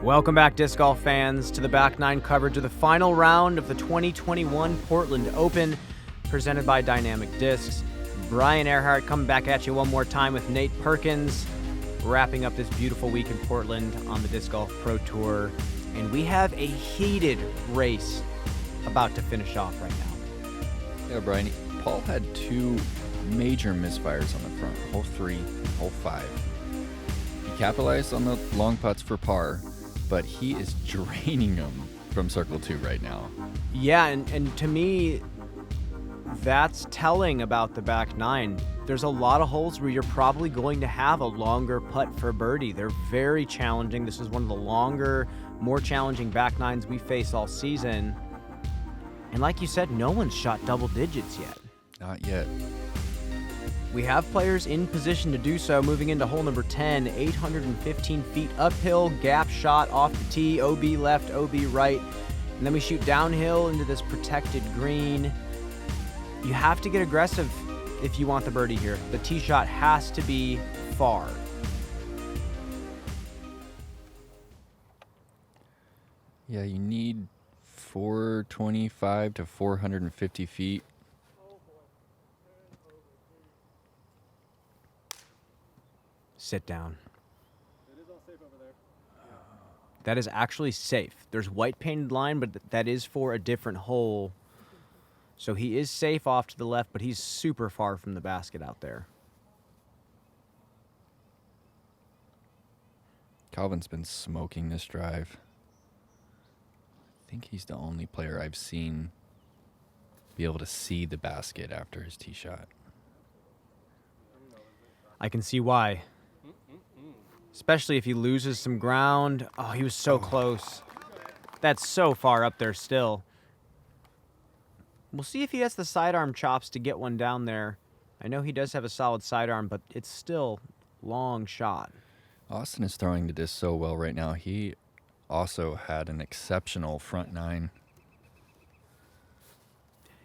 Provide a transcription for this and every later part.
Welcome back, disc golf fans, to the Back Nine coverage of the final round of the 2021 Portland Open, presented by Dynamic Discs. Brian Earhart coming back at you one more time with Nate Perkins, wrapping up this beautiful week in Portland on the Disc Golf Pro Tour. And we have a heated race about to finish off right now. Yeah, Brian, Paul had two major misfires on the front, hole 3 and hole 5. He capitalized on the long putts for par, but he is draining them from circle 2 right now. Yeah, and to me, that's telling about the back nine. There's a lot of holes where you're probably going to have a longer putt for birdie. They're very challenging. This is one of the longer, more challenging back nines we face all season. And like you said, no one's shot double digits yet. Not yet. We have players in position to do so. Moving into hole number 10, 815 feet uphill, gap shot off the tee, OB left, OB right. And then we shoot downhill into this protected green. You have to get aggressive if you want the birdie here. The tee shot has to be far. Yeah, you need 425 to 450 feet. Sit down. It is all safe over there. That is actually safe. There's white painted line, but that is for a different hole. So he is safe off to the left, but he's super far from the basket out there. Calvin's been smoking this drive. I think he's the only player I've seen be able to see the basket after his tee shot. I can see why. Especially if he loses some ground. Oh, he was so close. That's so far up there still. We'll see if he has the sidearm chops to get one down there. I know he does have a solid sidearm, but it's still long shot. Austin is throwing the disc so well right now. He also had an exceptional front nine.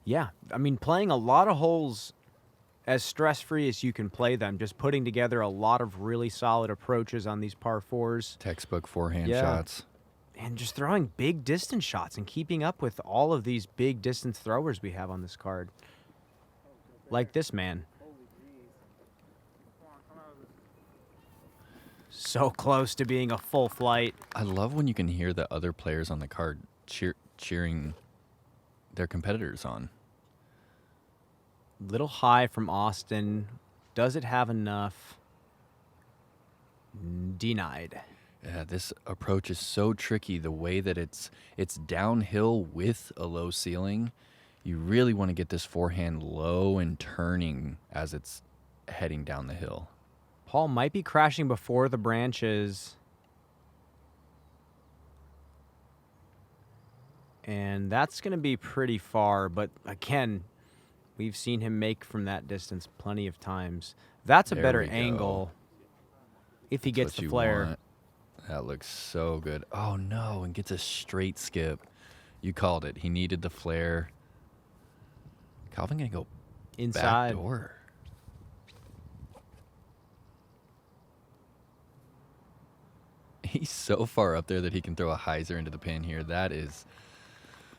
Yeah, I mean, playing a lot of holes as stress-free as you can play them, just putting together a lot of really solid approaches on these par fours. Textbook forehand shots. And just throwing big distance shots and keeping up with all of these big distance throwers we have on this card. Like this man. So close to being a full flight. I love when you can hear the other players on the card cheering their competitors on. Little high from Austin. Does it have enough? Denied. Yeah, this approach is so tricky. The way that it's downhill with a low ceiling. You really want to get this forehand low and turning as it's heading down the hill. Paul might be crashing before the branches. And that's going to be pretty far, but again, we've seen him make from that distance plenty of times. That's a better angle if he gets the flare. Want. That looks so good. Oh, no, and gets a straight skip. You called it. He needed the flare. Calvin going to go inside. Back door. He's so far up there that he can throw a hyzer into the pin here. That is,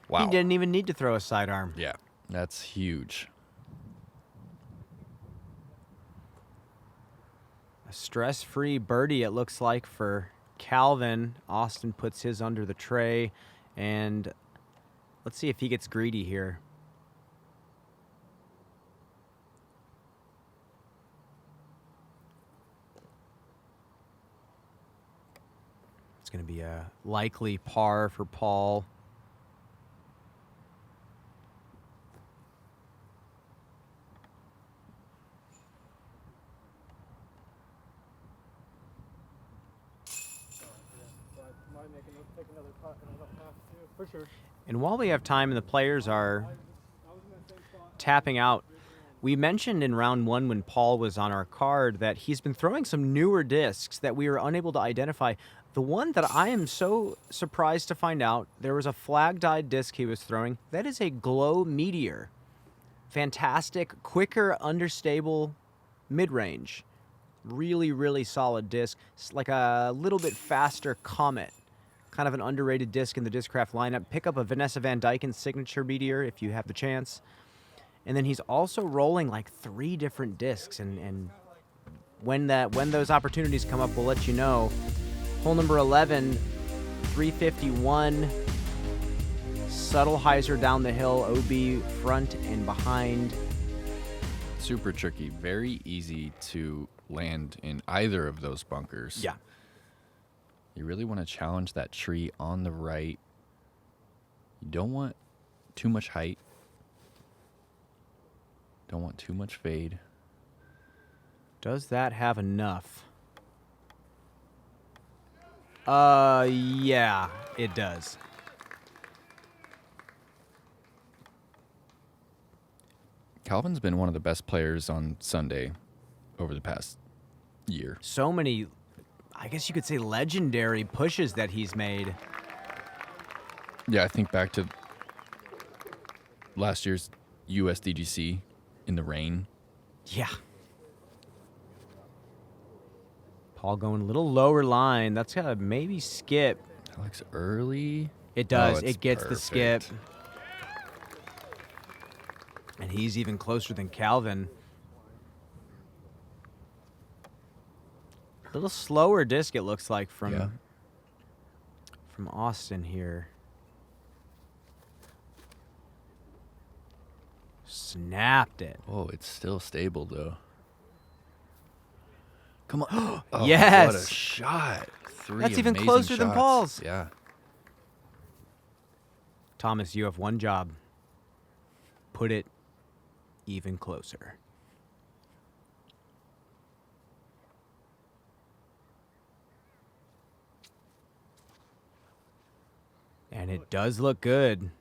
wow. He didn't even need to throw a sidearm. Yeah, that's huge. A stress-free birdie, it looks like, for Calvin. Austin puts his under the tray, and let's see if he gets greedy here. It's going to be a likely par for Paul. For sure. And while we have time and the players are tapping out, we mentioned in round one when Paul was on our card that he's been throwing some newer discs that we were unable to identify. The one that I am so surprised to find out, there was a flag-dyed disc he was throwing. That is a Glow Meteor. Fantastic, quicker, understable mid-range. Really, really solid disc. It's like a little bit faster Comet. kind of an underrated disc in the Discraft lineup. Pick up a Vanessa Van Dyken signature meteor if you have the chance. And then he's also rolling like 3 different discs, and when those opportunities come up, we'll let you know. Hole number 11, 351, subtle hyzer down the hill, OB front and behind. Super tricky, very easy to land in either of those bunkers. Yeah. You really want to challenge that tree on the right. You don't want too much height. Don't want too much fade. Does that have enough? Yeah, it does. Calvin's been one of the best players on Sunday over the past year. So many, I guess you could say, legendary pushes that he's made. Yeah, I think back to last year's US DGC in the rain. Yeah. Paul going a little lower line. That's got to maybe skip. That looks early. It does. Oh, It gets perfect. the skip. And he's even closer than Calvin. A little slower disc, it looks like, from Austin here. Snapped it. Oh, it's still stable, though. Come on. Oh, Yes. What a shot. 3 That's even amazing closer than shots. Paul's. Yeah. Thomas, you have one job. Put it even closer. And it does look good.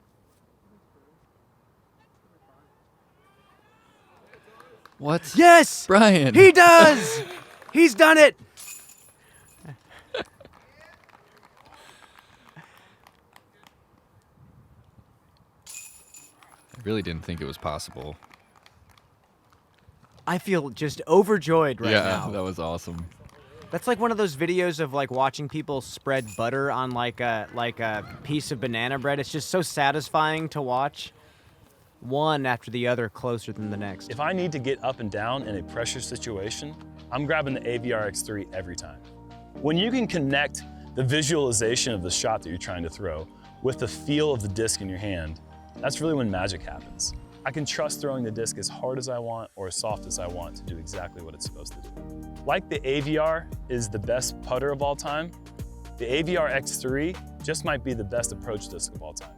What? Yes! Brian. He does! He's done it! I really didn't think it was possible. I feel just overjoyed right now. Yeah, that was awesome. That's like one of those videos of like watching people spread butter on like a piece of banana bread. It's just so satisfying to watch. One after the other, closer than the next. If I need to get up and down in a pressure situation, I'm grabbing the AVR X3 every time. When you can connect the visualization of the shot that you're trying to throw with the feel of the disc in your hand, that's really when magic happens. I can trust throwing the disc as hard as I want or as soft as I want to do exactly what it's supposed to do. Like the AVR is the best putter of all time, the AVR X3 just might be the best approach disc of all time.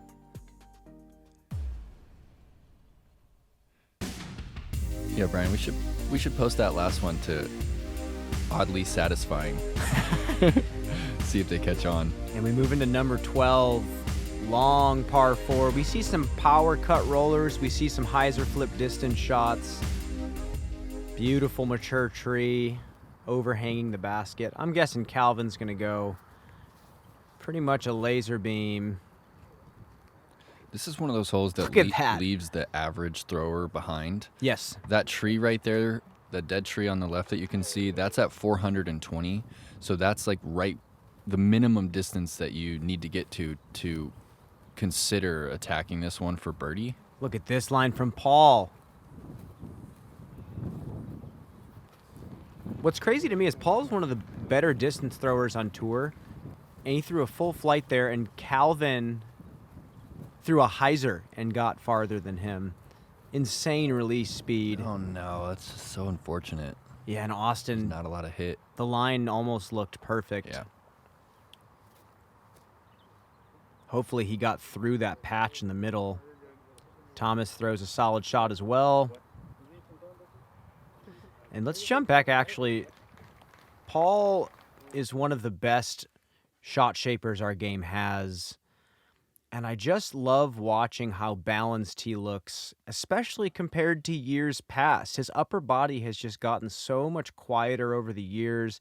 Yeah, Brian, we should post that last one to oddly satisfying. See if they catch on. And we move into number 12, long par 4. We see some power cut rollers. We see some hyzer flip distance shots. Beautiful mature tree overhanging the basket. I'm guessing Calvin's going to go pretty much a laser beam. This is one of those holes that, Look at that. leaves the average thrower behind. Yes. That tree right there, the dead tree on the left that you can see, that's at 420. So that's like right the minimum distance that you need to get to consider attacking this one for birdie. Look at this line from Paul. What's crazy to me is Paul's one of the better distance throwers on tour, and he threw a full flight there, and Calvin threw a hyzer and got farther than him. Insane release speed. Oh no, that's just so unfortunate. Yeah, and Austin, Not a lot of hit. the line almost looked perfect. Yeah. Hopefully he got through that patch in the middle. Thomas throws a solid shot as well. And let's jump back, actually. Paul is one of the best shot shapers our game has. And I just love watching how balanced he looks, especially compared to years past. His upper body has just gotten so much quieter over the years.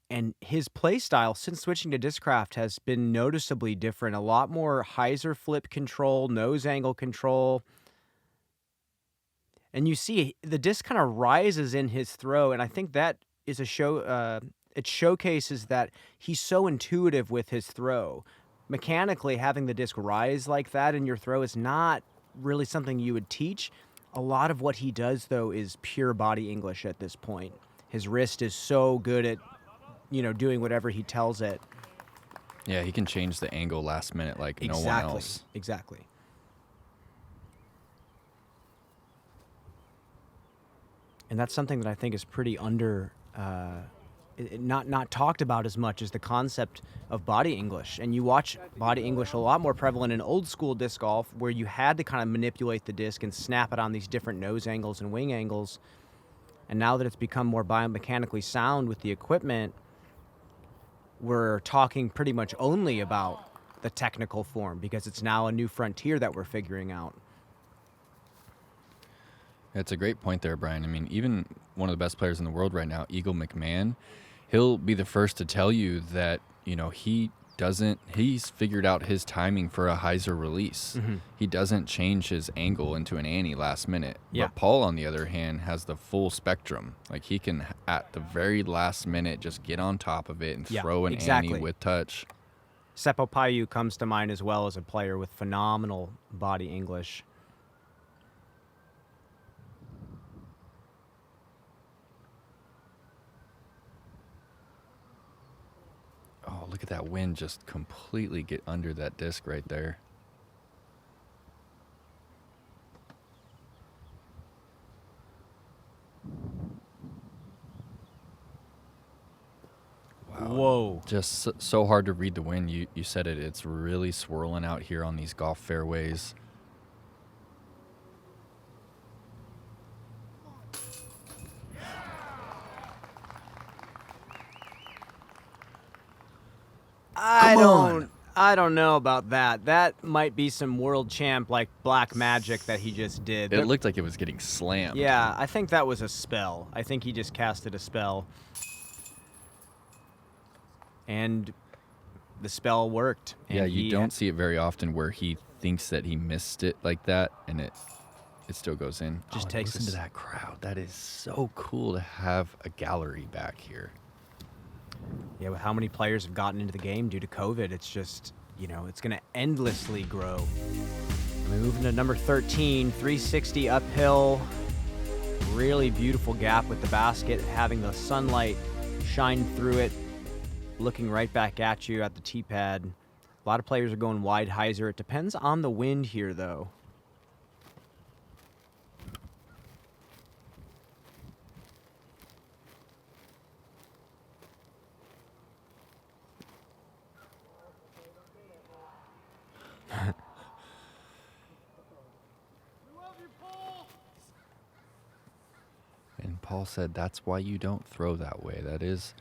And his play style since switching to Discraft has been noticeably different. A lot more hyzer flip control, nose angle control. And you see the disc kind of rises in his throw, and I think that is a it showcases that he's so intuitive with his throw. Mechanically, having the disc rise like that in your throw is not really something you would teach. A lot of what he does, though, is pure body English at this point. His wrist is so good at, doing whatever he tells it. Yeah, he can change the angle last minute like no one else. Exactly. And that's something that I think is pretty not talked about as much as the concept of body English. And you watch body English a lot more prevalent in old school disc golf, where you had to kind of manipulate the disc and snap it on these different nose angles and wing angles. And now that it's become more biomechanically sound with the equipment, we're talking pretty much only about the technical form, because it's now a new frontier that we're figuring out. That's a great point there, Brian. I mean, even one of the best players in the world right now, Eagle McMahon, he'll be the first to tell you that, he's figured out his timing for a hyzer release. Mm-hmm. He doesn't change his angle into an Annie last minute. Yeah. But Paul, on the other hand, has the full spectrum. Like, he can, at the very last minute, just get on top of it and throw an Annie with touch. Seppo Paiu comes to mind as well as a player with phenomenal body English. Oh, look at that wind just completely get under that disc right there. Wow. Whoa. Just so hard to read the wind. You said it. It's really swirling out here on these golf fairways. I don't know about that. That might be some world champ like black magic that he just did. It looked like it was getting slammed. Yeah, I think that was a spell. I think he just casted a spell. And the spell worked. And yeah, you don't see it very often where he thinks that he missed it like that, and it still goes in. Just takes listen to that crowd. That is so cool to have a gallery back here. Yeah, with how many players have gotten into the game due to COVID, it's just, it's going to endlessly grow. Moving to number 13, 360 uphill. Really beautiful gap with the basket, having the sunlight shine through it, looking right back at you at the tee pad. A lot of players are going wide hyzer. It depends on the wind here, though. And Paul said that's why you don't throw that way. That is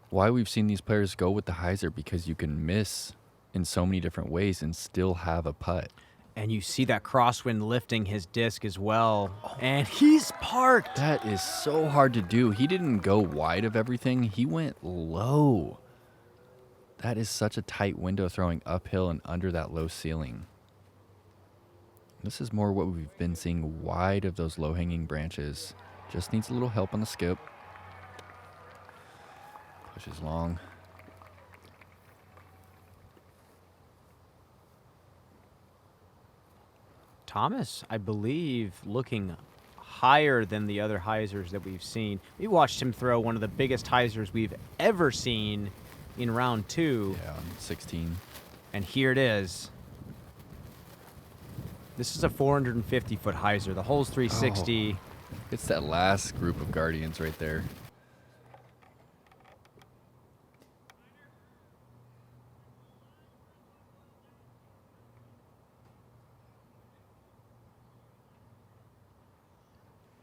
why we've seen these players go with the hyzer, because you can miss in so many different ways and still have a putt. And you see that crosswind lifting his disc as well. And he's parked. That is so hard to do. He didn't go wide of everything. He went low. That is such a tight window throwing uphill and under that low ceiling. This is more what we've been seeing wide of those low-hanging branches. Just needs a little help on the skip. Pushes long. Thomas, I believe, looking higher than the other hyzers that we've seen. We watched him throw one of the biggest hyzers we've ever seen in round 2. Yeah, 16. And here it is. This is a 450-foot hyzer. The hole's 360. Oh, it's that last group of Guardians right there.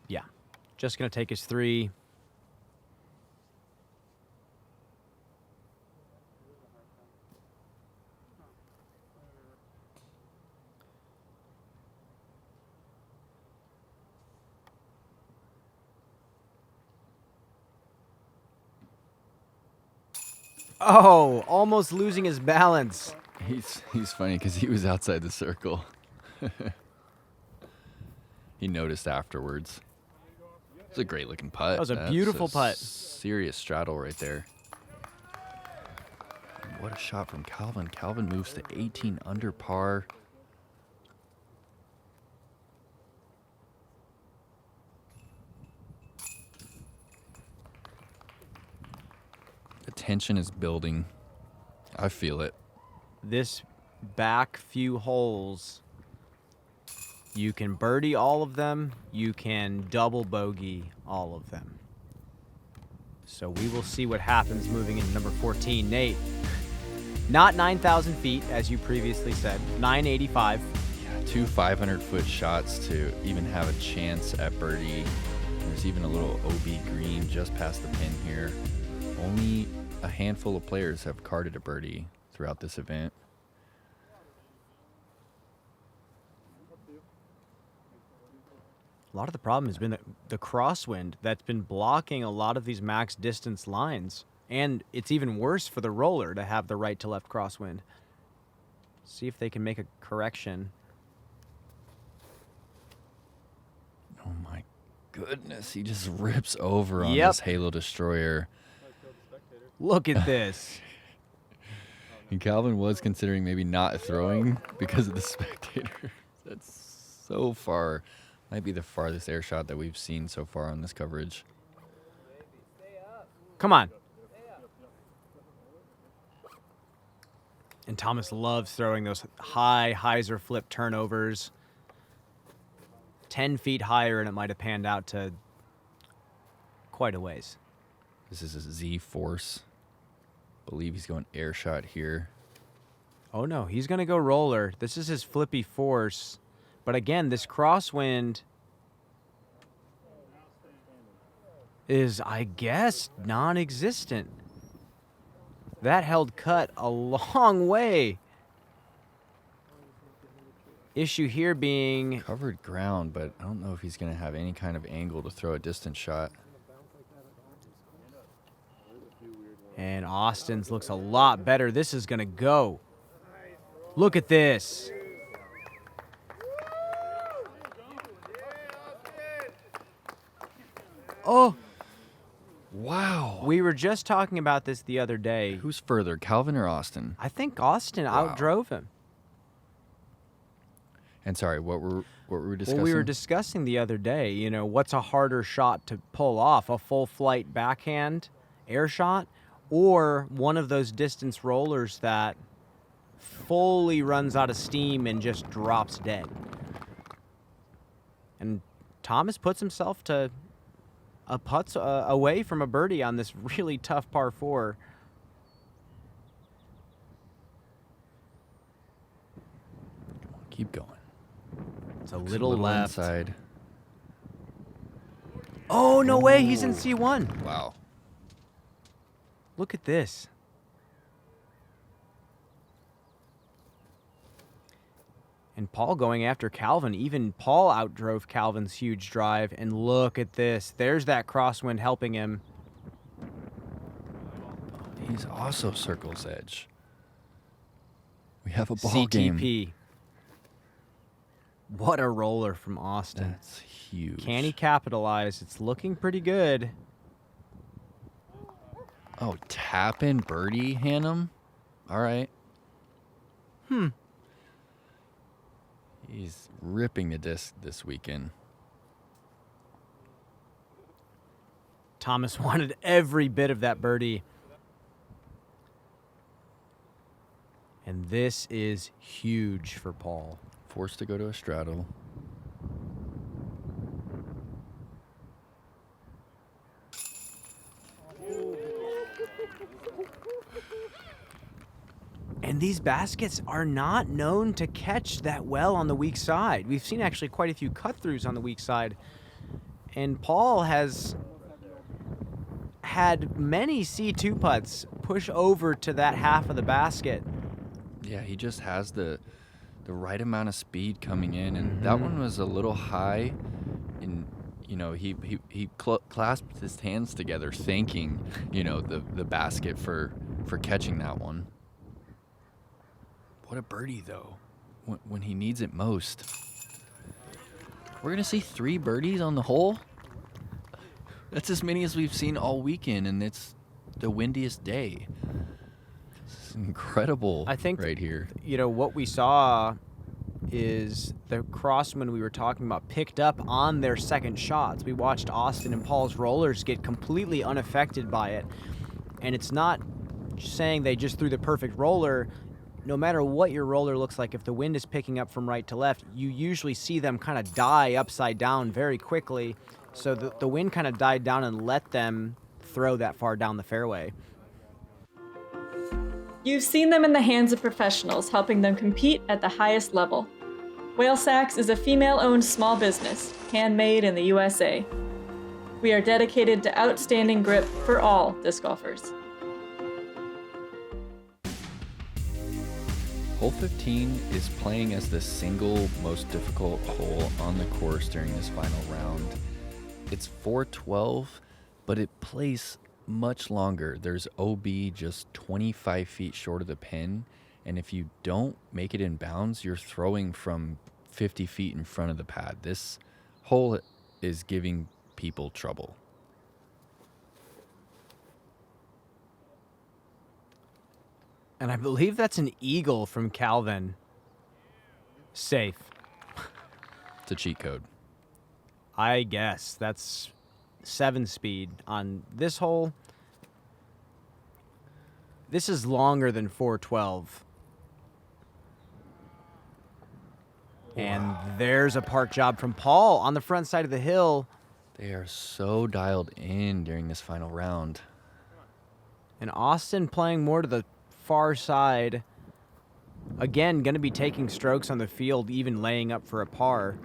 Yeah. Just going to take his 3. Oh, almost losing his balance. He's funny because he was outside the circle. He noticed afterwards. It's a great looking putt. That was a That's beautiful putt. Serious straddle right there. And what a shot from Calvin. Calvin moves to 18 under par. The tension is building. I feel it. This back few holes, you can birdie all of them, you can double bogey all of them. So we will see what happens moving into number 14. Nate, not 9,000 feet, as you previously said, 985. Yeah, 2 500-foot shots to even have a chance at birdie. There's even a little OB green just past the pin here. Only a handful of players have carded a birdie throughout this event. A lot of the problem has been the crosswind that's been blocking a lot of these max distance lines. And it's even worse for the roller to have the right to left crosswind. See if they can make a correction. Oh my goodness, he just rips over on Yep. this Halo Destroyer. Look at this. And Calvin was considering maybe not throwing because of the spectator. That's so far. Might be the farthest air shot that we've seen so far on this coverage. Come on. And Thomas loves throwing those high hyzer flip turnovers. 10 feet higher, and it might have panned out to quite a ways. This is a Z Force. Believe he's going air shot here. Oh, no, he's going to go roller. This is his flippy force. But again, this crosswind is, I guess, non-existent. That held cut a long way. Issue here being... Covered ground, but I don't know if he's going to have any kind of angle to throw a distance shot. And Austin's looks a lot better. This is going to go. Look at this. Oh, Wow. we were just talking about this the other day. Who's further, Calvin or Austin? I think Austin Wow. outdrove him. And sorry, what were we discussing? Well, we were discussing the other day, you know, what's a harder shot to pull off, a full flight backhand air shot or one of those distance rollers that fully runs out of steam and just drops dead. And Thomas puts himself to a putts away from a birdie on this really tough par 4. Keep going. It's a Looks little left. inside. Oh, no way. He's in C1. Wow. Look at this. And Paul going after Calvin. Even Paul outdrove Calvin's huge drive. And look at this. There's that crosswind helping him. He's also circle's edge. We have a ball CTP. game. What a roller from Austin. That's huge. Can he capitalize? It's looking pretty good. Oh, tap in birdie, Hannum. All right. He's ripping the disc this weekend. Thomas wanted every bit of that birdie. And this is huge for Paul. Forced to go to a straddle. And these baskets are not known to catch that well on the weak side. We've seen actually quite a few cut-throughs on the weak side. And Paul has had many C2 putts push over to that half of the basket. Yeah, he just has the right amount of speed coming in, and that one was a little high. And you know, he clasped his hands together, thanking the basket for catching that one. What a birdie, though, when he needs it most. We're going to see 3 birdies on the hole? That's as many as we've seen all weekend, and it's the windiest day. It's incredible. I think right here. What we saw is the crossmen we were talking about picked up on their second shots. We watched Austin and Paul's rollers get completely unaffected by it. And it's not saying they just threw the perfect roller. No matter what your roller looks like, if the wind is picking up from right to left, you usually see them kind of die upside down very quickly. So the wind kind of died down and let them throw that far down the fairway. You've seen them in the hands of professionals, helping them compete at the highest level. Whale Sacks is a female-owned small business, handmade in the USA. We are dedicated to outstanding grip for all disc golfers. Hole 15 is playing as the single most difficult hole on the course during this final round. It's 412, but it plays much longer. There's OB just 25 feet short of the pin, and if you don't make it in bounds, you're throwing from 50 feet in front of the pad. This hole is giving people trouble. And I believe that's an eagle from Calvin. Safe. It's a cheat code. I guess. That's 7-speed on this hole. This is longer than 412. And there's a park job from Paul on the front side of the hill. They are so dialed in during this final round. And Austin playing more to the far side. Again, going to be taking strokes on the field, even laying up for a par.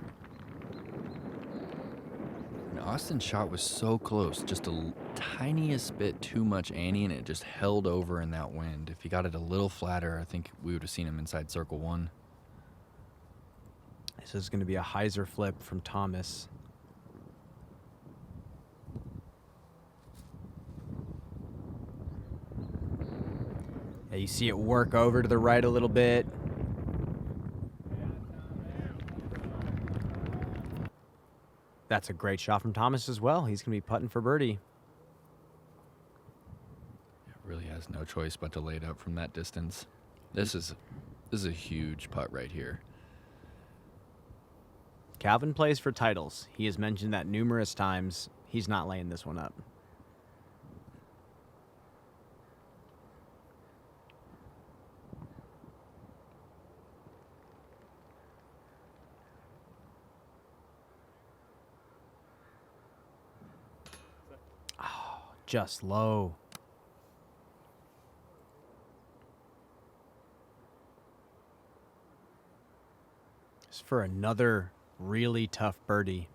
And Austin's shot was so close, just a tiniest bit too much ante, and it just held over in that wind. If he got it a little flatter, I think we would have seen him inside circle one. This is going to be a hyzer flip from Thomas. Yeah, you see it work over to the right a little bit. That's a great shot from Thomas as well. He's going to be putting for birdie. It really has no choice but to lay it up from that distance. This is a huge putt right here. Calvin plays for titles. He has mentioned that numerous times. He's not laying this one up. Oh, just low. Just for another really tough birdie.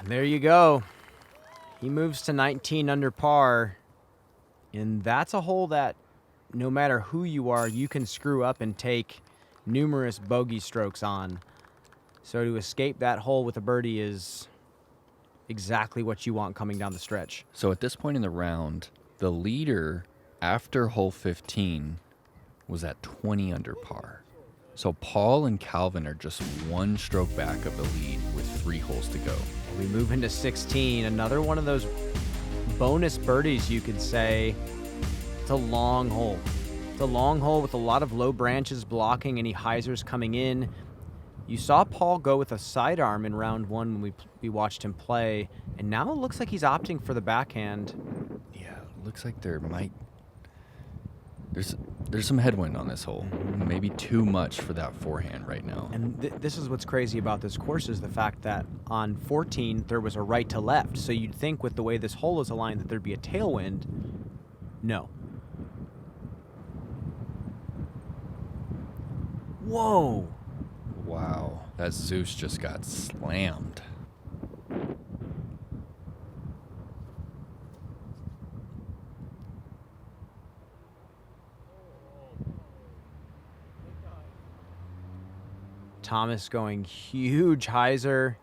There you go. He moves to 19 under par. And that's a hole that no matter who you are, you can screw up and take numerous bogey strokes on. So to escape that hole with a birdie is exactly what you want coming down the stretch. So at this point in the round, the leader after hole 15 was at 20 under par. So Paul and Calvin are just one stroke back of the lead with 3 holes to go. We move into 16, another one of those bonus birdies, you could say. It's a long hole. It's a long hole with a lot of low branches blocking any hyzers coming in. You saw Paul go with a sidearm in round 1 when we watched him play, and now it looks like he's opting for the backhand. Yeah, looks like there's some headwind on this hole. Maybe too much for that forehand right now. And this is what's crazy about this course is the fact that on 14 there was a right to left. So you'd think with the way this hole is aligned that there'd be a tailwind. No. Whoa. Wow, that Zeus just got slammed. Thomas going huge hyzer.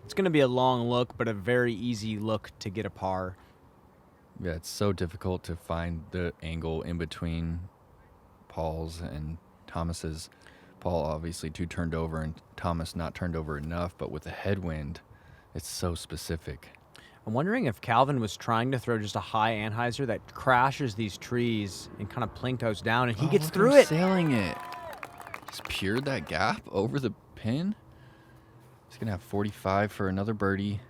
It's going to be a long look, but a very easy look to get a par. Yeah, it's so difficult to find the angle in between Paul's and Thomas's. Paul obviously too turned over and Thomas not turned over enough, but with the headwind, it's so specific. I'm wondering if Calvin was trying to throw just a high Anheuser that crashes these trees and kind of plinkos down, and he gets look, through I'm it. Sailing it. Just peered that gap over the pin. He's going to have 45 for another birdie.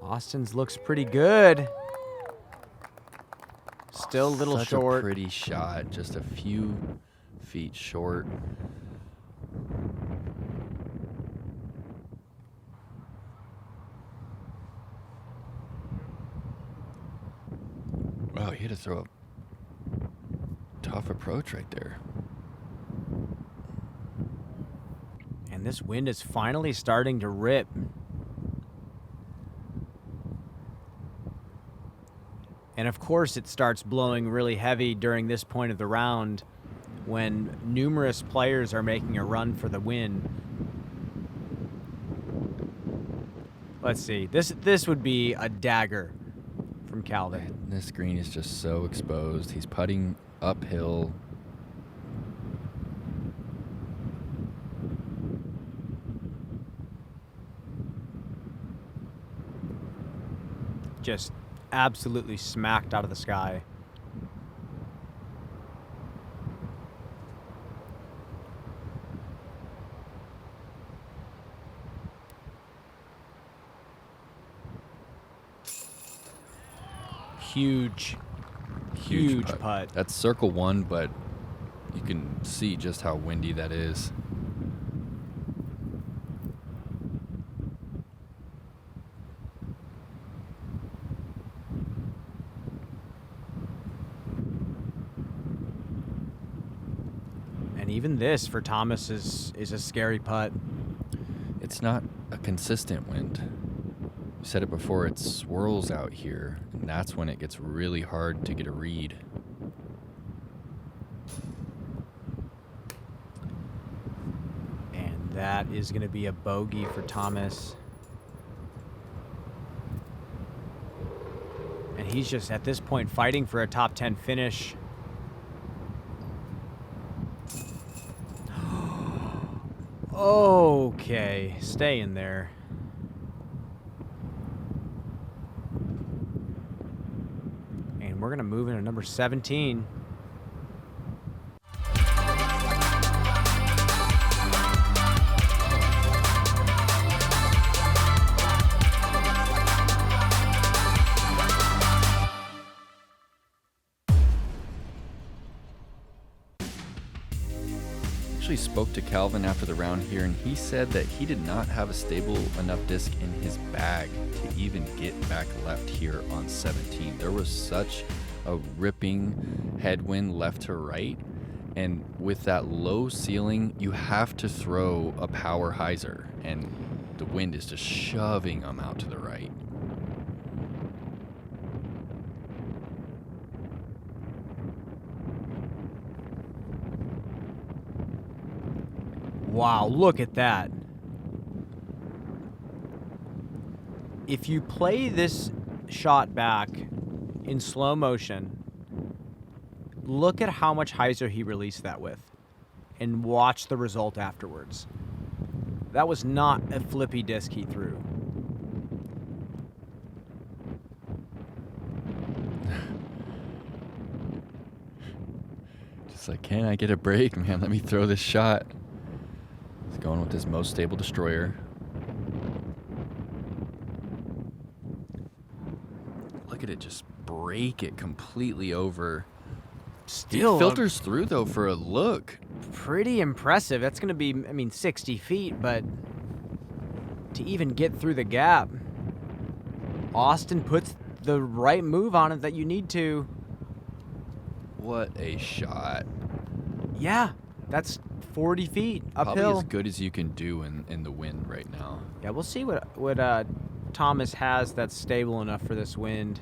Austin's looks pretty good. Still a little Such short. a pretty shot, just a few feet short. Wow, he had to throw a tough approach right there. And this wind is finally starting to rip. And of course it starts blowing really heavy during this point of the round when numerous players are making a run for the win. Let's see. This would be a dagger from Calvin. This green is just so exposed. He's putting uphill. Just absolutely smacked out of the sky. Huge putt. That's circle one, but you can see just how windy that is. And even this for Thomas is a scary putt. It's not a consistent wind. We said it before, it swirls out here, and that's when it gets really hard to get a read. And that is going to be a bogey for Thomas. And he's just at this point fighting for a top 10 finish. Okay, stay in there. And we're going to move into number 17. Spoke to Calvin after the round here, and he said that he did not have a stable enough disc in his bag to even get back left here on 17. There was such a ripping headwind left to right, and with that low ceiling, you have to throw a power hyzer, and the wind is just shoving them out to the right. Wow, look at that. If you play this shot back in slow motion, look at how much hyzer he released that with and watch the result afterwards. That was not a flippy disc he threw. Just like, can I get a break, man? Let me throw this shot. He's going with his most stable destroyer. Look at it just break it completely over. Still It filters through, though, for a look. pretty impressive. That's going to be, 60 feet, but to even get through the gap, Austin puts the right move on it that you need to. What a shot. Yeah, that's 40 feet uphill. Probably as good as you can do in the wind right now. Yeah, we'll see what Thomas has that's stable enough for this wind.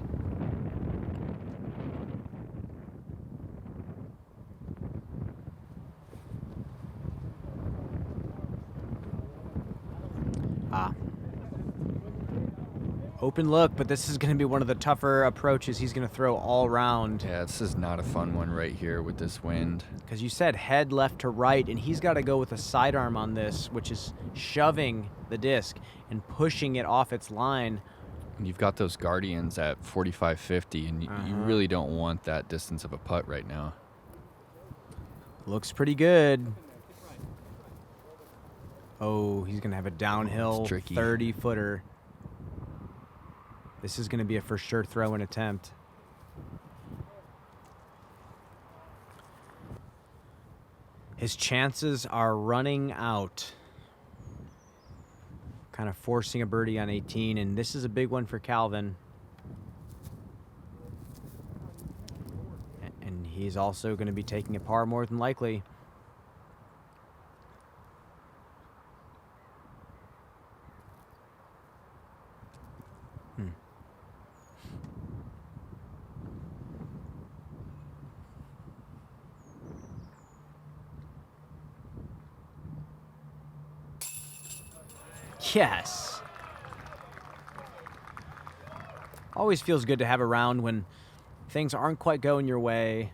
Open look, but this is going to be one of the tougher approaches he's going to throw all round. Yeah, this is not a fun one right here with this wind. Because you said head left to right, and he's got to go with a sidearm on this, which is shoving the disc and pushing it off its line. And you've got those Guardians at 45, 50, and you really don't want that distance of a putt right now. Looks pretty good. Oh, he's going to have a downhill 30-footer. This is going to be a for sure throw-in attempt. His chances are running out. Kind of forcing a birdie on 18, and this is a big one for Calvin. And he's also going to be taking a par more than likely. Yes. Always feels good to have a round when things aren't quite going your way,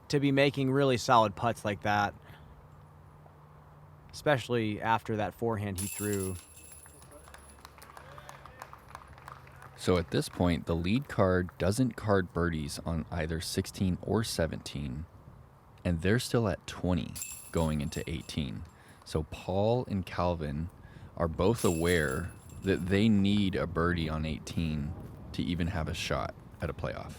to be making really solid putts like that. Especially after that forehand he threw. So at this point, the lead card doesn't card birdies on either 16 or 17, and they're still at 20 going into 18. So Paul and Calvin are both aware that they need a birdie on 18 to even have a shot at a playoff.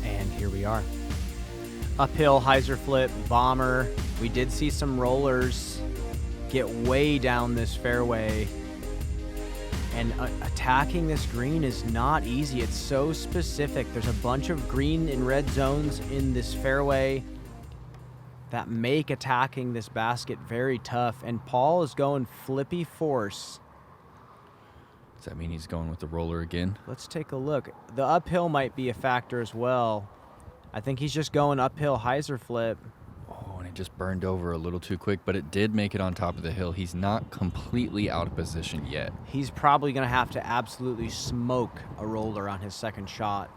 And here we are. Uphill, hyzer flip, bomber. We did see some rollers get way down this fairway. And attacking this green is not easy. It's so specific. There's a bunch of green and red zones in this fairway that make attacking this basket very tough. And Paul is going flippy force. Does that mean he's going with the roller again? Let's take a look. The uphill might be a factor as well. I think he's just going uphill hyzer flip. Oh, and it just burned over a little too quick, but it did make it on top of the hill. He's not completely out of position yet. He's probably going to have to absolutely smoke a roller on his second shot.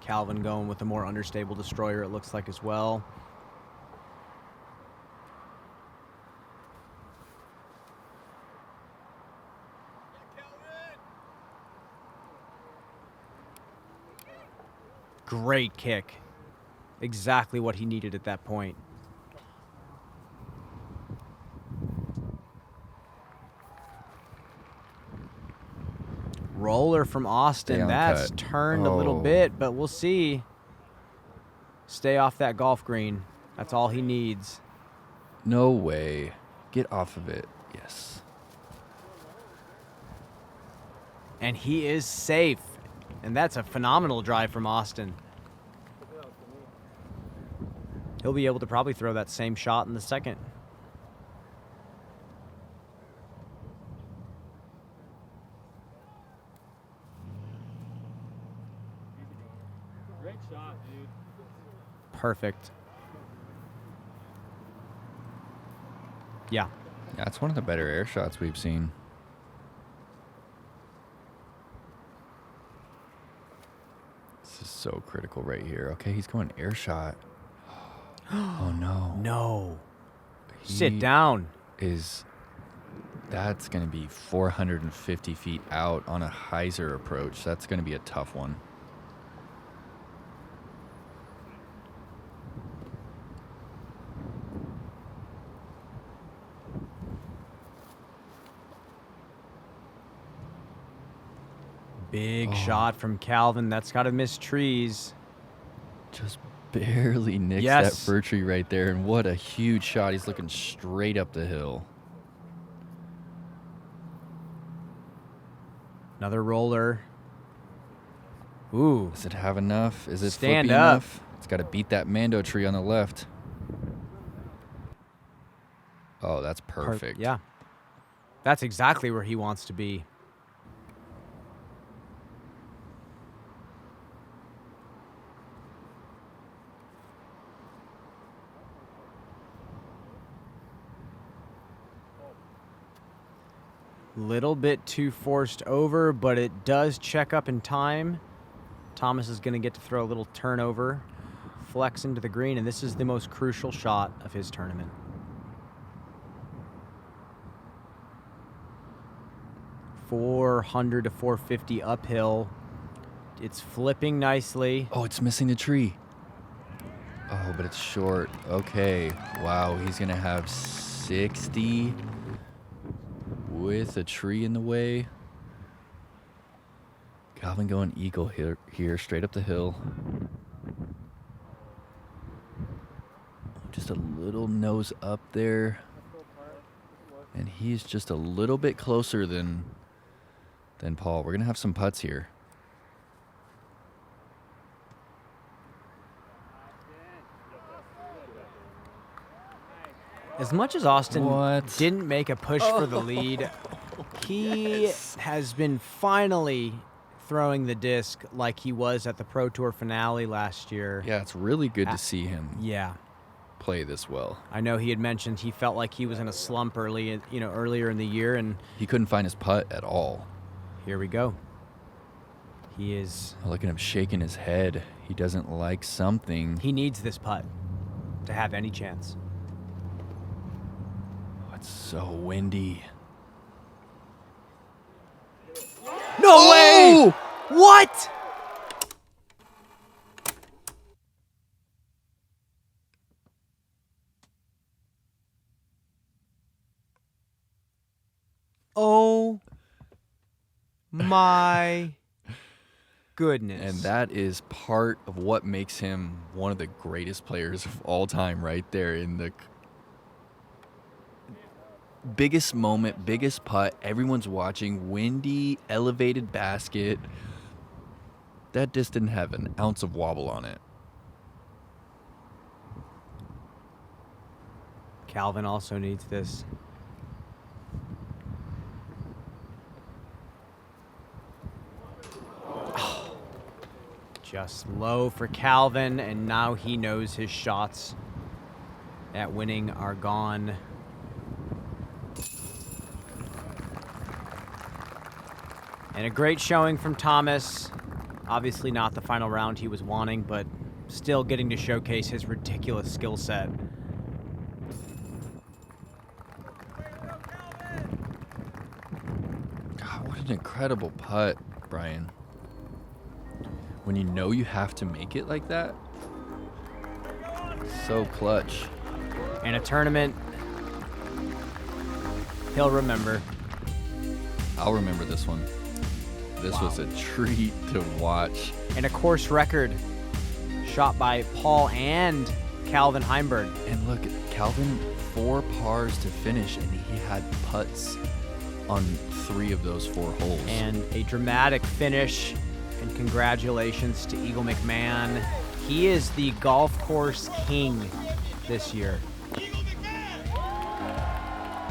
Calvin going with a more understable destroyer, it looks like, as well. Great kick. Exactly what he needed at that point. Roller from Austin. That's turned a little bit, but we'll see. Stay off that golf green. That's all he needs. No way. Get off of it. Yes. And he is safe. And that's a phenomenal drive from Austin. He'll be able to probably throw that same shot in the second. Great shot, dude. Perfect. Yeah. Yeah, it's one of the better air shots we've seen. This is so critical right here. Okay, he's going air shot. Oh, no. No. Sit down. That's going to be 450 feet out on a hyzer approach. That's going to be a tough one. Big shot from Calvin. That's got to miss trees. Just barely nicks that fir tree right there. And what a huge shot. He's looking straight up the hill. Another roller. Ooh. Does it have enough? Is it Stand flippy up. enough? It's got to beat that Mando tree on the left. Oh, that's perfect. Yeah. That's exactly where he wants to be. Little bit too forced over, but it does check up in time. Thomas is going to get to throw a little turnover, flex into the green, and this is the most crucial shot of his tournament. .400 to .450 uphill. It's flipping nicely. Oh, it's missing the tree. Oh, but it's short. Okay. Wow, he's going to have 60 with a tree in the way. Calvin going eagle here, straight up the hill. Just a little nose up there. And he's just a little bit closer than Paul. We're going to have some putts here. As much as Austin didn't make a push for the lead, he has been finally throwing the disc like he was at the Pro Tour finale last year. Yeah, it's really good to see him play this well. I know he had mentioned he felt like he was in a slump earlier in the year, and he couldn't find his putt at all. Here we go. He is... Look at him shaking his head. He doesn't like something. He needs this putt to have any chance. Oh, it's so windy. No way! What? Oh my goodness. And that is part of what makes him one of the greatest players of all time right there in the biggest moment, biggest putt. Everyone's watching. Windy, elevated basket. That disc didn't have an ounce of wobble on it. Calvin also needs this. Just low for Calvin, and now he knows his shots at winning are gone. And a great showing from Thomas. Obviously not the final round he was wanting, but still getting to showcase his ridiculous skill set. God, what an incredible putt, Brian. When you know you have to make it like that, so clutch. In a tournament he'll remember. I'll remember this one. This was a treat to watch. And a course record shot by Paul and Calvin Heimburg. And look, Calvin, 4 pars to finish, and he had putts on 3 of those 4 holes. And a dramatic finish. And congratulations to Eagle McMahon. He is the golf course king this year.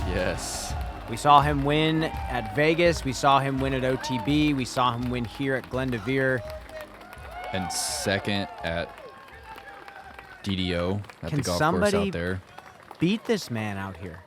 Yes. We saw him win at Vegas. We saw him win at OTB. We saw him win here at Glendevere. And second at DDO at the golf course somebody out there. beat this man out here?